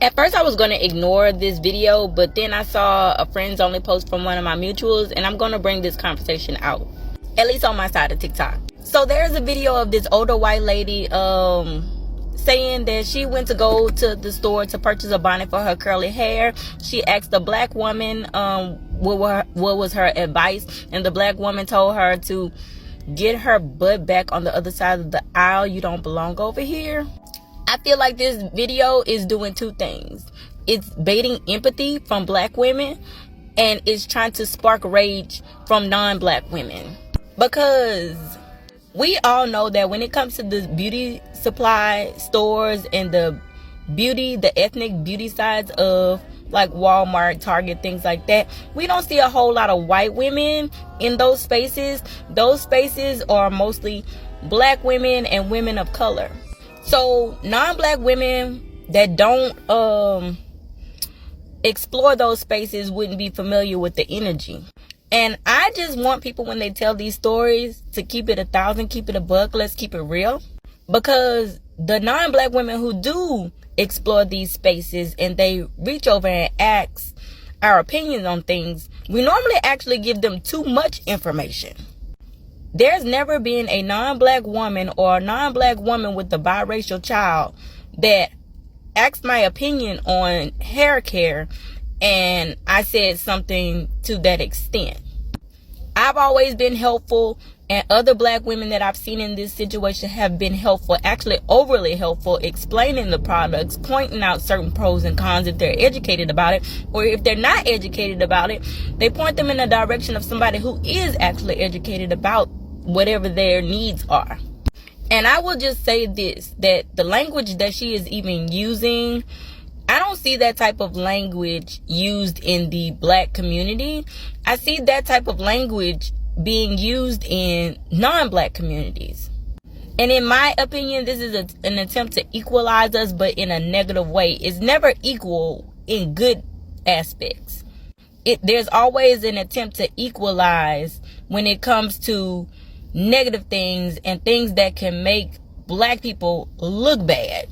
At first I was going to ignore this video, but then I saw a friends only post from one of my mutuals, and I'm going to bring this conversation out, at least on my side of TikTok. So there's a video of this older white lady saying that she went to go to the store to purchase a bonnet for her curly hair. She asked the black woman what was her advice, and the black woman told her to get her butt back on the other side of the aisle. You don't belong over here. I feel like this video is doing two things. It's baiting empathy from black women, and it's trying to spark rage from non-black women. Because we all know that when it comes to the beauty supply stores and the ethnic beauty sides of like Walmart, Target, things like that, we don't see a whole lot of white women in those spaces. Those spaces are mostly black women and women of color. So non-black women that don't explore those spaces wouldn't be familiar with the energy. And I just want people, when they tell these stories, to keep it 1,000, keep it a buck, let's keep it real. Because the non-black women who do explore these spaces and they reach over and ask our opinions on things, we normally actually give them too much information. There's never been a non-black woman or a non-black woman with a biracial child that asked my opinion on hair care and I said something to that extent. I've always been helpful, and other black women that I've seen in this situation have been helpful, actually overly helpful, explaining the products, pointing out certain pros and cons if they're educated about it, or if they're not educated about it, they point them in the direction of somebody who is actually educated about whatever their needs are. And I will just say this, that the language that she is even using, I don't see that type of language used in the black community. I see that type of language being used in non-black communities. And in my opinion, this is an attempt to equalize us, but in a negative way. It's never equal in good aspects. There's always an attempt to equalize when it comes to negative things and things that can make black people look bad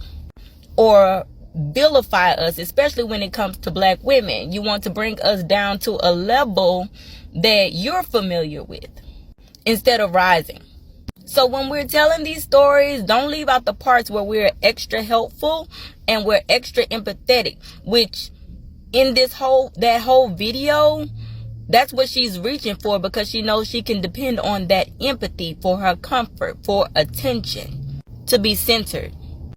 or vilify us, especially when it comes to black women. You want to bring us down to a level that you're familiar with instead of rising. So when we're telling these stories, don't leave out the parts where we're extra helpful and we're extra empathetic, which in that whole video, that's what she's reaching for, because she knows she can depend on that empathy for her comfort, for attention, to be centered.